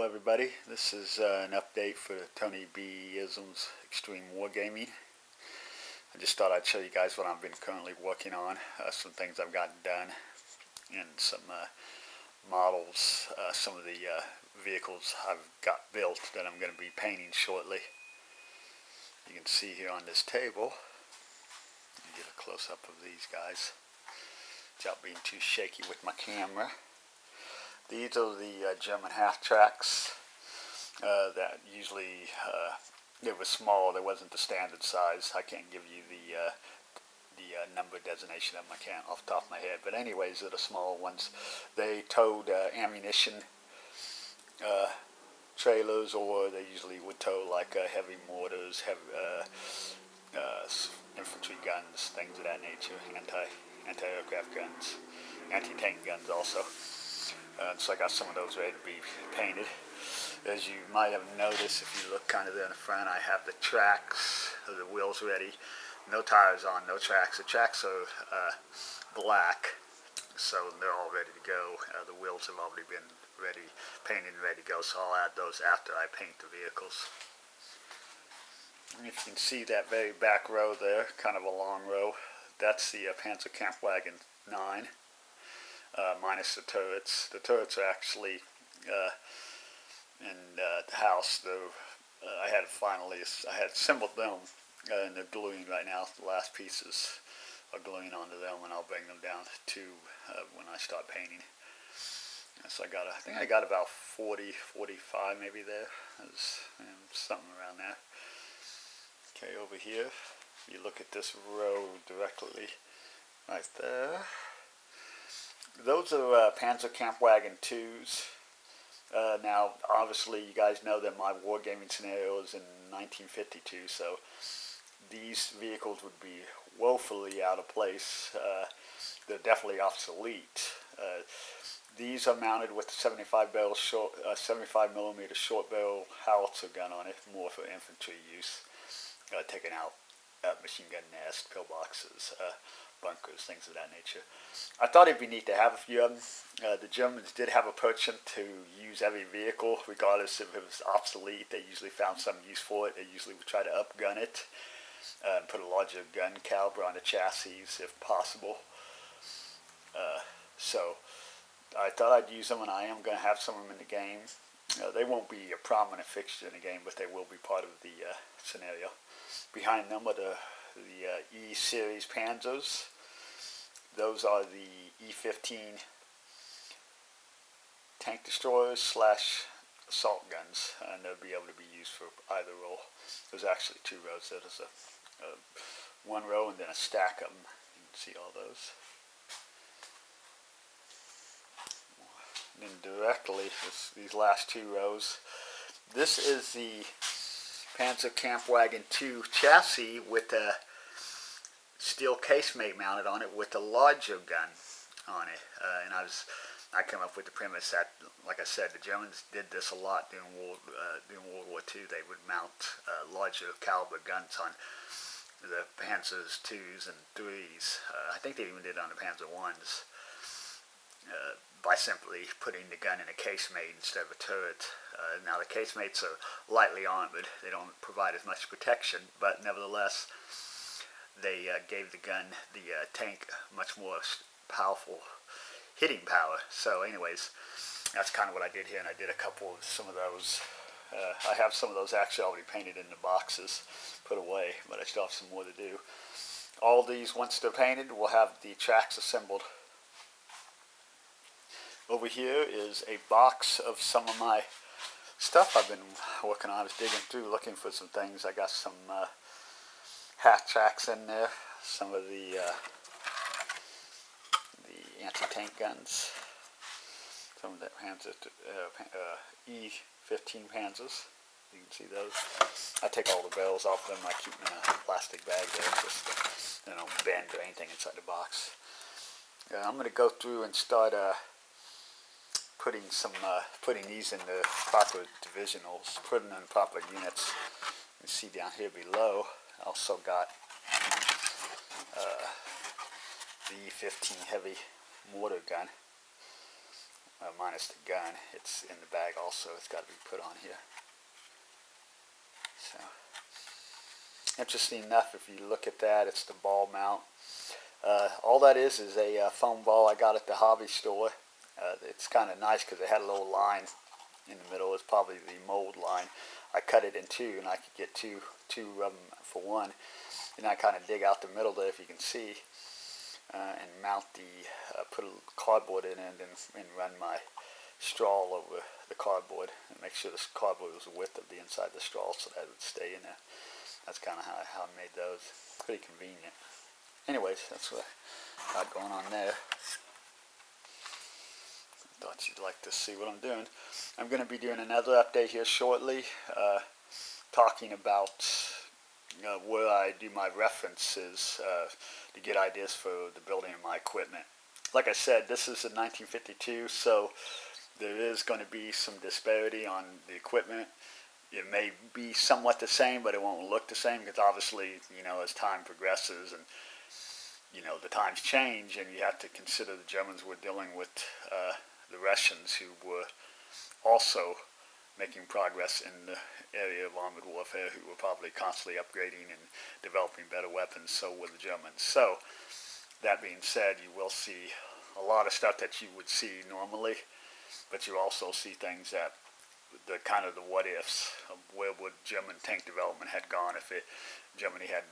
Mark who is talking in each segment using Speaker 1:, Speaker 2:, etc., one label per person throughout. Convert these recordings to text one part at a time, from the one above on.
Speaker 1: everybody, this is an update for Tony bISM's Extreme Wargaming. I just thought I'd show you guys what I've been currently working on, some things I've gotten done, and some models, some of the vehicles I've got built that I'm going to be painting shortly. You can see here on this table, get a close-up of these guys without being too shaky with my camera. These are the German half-tracks that usually, they were small, they wasn't the standard size. I can't give you the number designation of my can off the top of my head, but anyways, they're the small ones. They towed ammunition trailers, or they usually would tow like heavy mortars, heavy infantry guns, things of that nature, anti-aircraft guns, anti-tank guns also. So I got some of those ready to be painted. As you might have noticed, if you look kind of there in the front, I have the tracks, the wheels ready. No tires on, no tracks. The tracks are black, so they're all ready to go. The wheels have already been painted and ready to go, so I'll add those after I paint the vehicles. And if you can see that very back row there, kind of a long row, that's the Panzer Kampfwagen 9. Minus the turrets. The turrets are actually in the house. I had assembled them, and they're gluing right now. The last pieces are gluing onto them, and I'll bring them down to when I start painting. So I think I got about 40, 45 maybe there. Something around there. Okay, over here, you look at this row directly right there. Those are Panzer Kampfwagen 2s. Now, obviously, you guys know that my wargaming scenario is in 1952, so these vehicles would be woefully out of place. They're definitely obsolete. These are mounted with a 75 millimeter short barrel howitzer gun on it, more for infantry use, taking out machine gun nests, pillboxes, bunkers, things of that nature. I thought it'd be neat to have a few of them. The Germans did have a penchant to use every vehicle, regardless if it was obsolete. They usually found some use for it. They usually would try to upgun it, and put a larger gun caliber on the chassis if possible. So I thought I'd use them, and I am going to have some of them in the game. They won't be a prominent fixture in the game, but they will be part of the scenario. Behind them are the E-series Panzers. Those are the E-15 tank destroyers / assault guns, and they'll be able to be used for either role. There's actually two rows. There's one row and then a stack of them. You can see all those. And then directly, these last two rows. This is the Panzer Kampfwagen 2 chassis with a steel casemate mounted on it with a larger gun on it. And I came up with the premise that, like I said, the Germans did this a lot during World War II. They would mount larger caliber guns on the Panzers 2s and 3s. I think they even did it on the Panzer 1s. By simply putting the gun in a casemate instead of a turret. Now the casemates are lightly armored. They don't provide as much protection, but nevertheless, they gave the gun, the tank, much more powerful hitting power. So anyways, that's kind of what I did here, and I did some of those. I have some of those actually already painted in the boxes, put away, but I still have some more to do. All these, once they're painted, will have the tracks assembled. Over here is a box of some of my stuff I've been working on. I was digging through looking for some things. I got some half-tracks in there, some of the anti-tank guns, some of the E-15 Panzers. You can see those. I take all the barrels off of them. I keep them in a plastic bag there, just so they don't bend or anything inside the box. I'm going to go through and start putting these in the proper divisionals, putting them in proper units. You can see down here below, I also got the E-15 heavy mortar gun. minus the gun. It's in the bag also. It's got to be put on here. So, interesting enough, if you look at that, it's the ball mount. All that is a foam ball I got at the hobby store. It's kind of nice because it had a little line in the middle. It's probably the mold line. I cut it in two, and I could get two of them for one. And I kind of dig out the middle there, if you can see, and mount put a cardboard in it, and run my straw over the cardboard, and make sure this cardboard was the width of the inside of the straw so that it would stay in there. That's kind of how I made those. Pretty convenient. Anyways, that's what I got going on there. Thought you'd like to see what I'm doing. I'm going to be doing another update here shortly, talking about where I do my references to get ideas for the building of my equipment. Like I said, this is a 1952, so there is going to be some disparity on the equipment. It may be somewhat the same, but it won't look the same because obviously, as time progresses and the times change, and you have to consider the Germans were dealing with the Russians, who were also making progress in the area of armored warfare, who were probably constantly upgrading and developing better weapons. So were the Germans. So that being said, you will see a lot of stuff that you would see normally, but you also see things that the kind of the what ifs of where would German tank development had gone if Germany had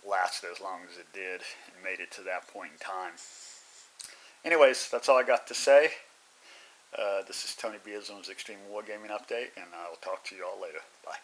Speaker 1: lasted as long as it did and made it to that point in time. Anyways, that's all I got to say. This is Tony bISM's Extreme Wargaming Update, and I'll talk to you all later. Bye.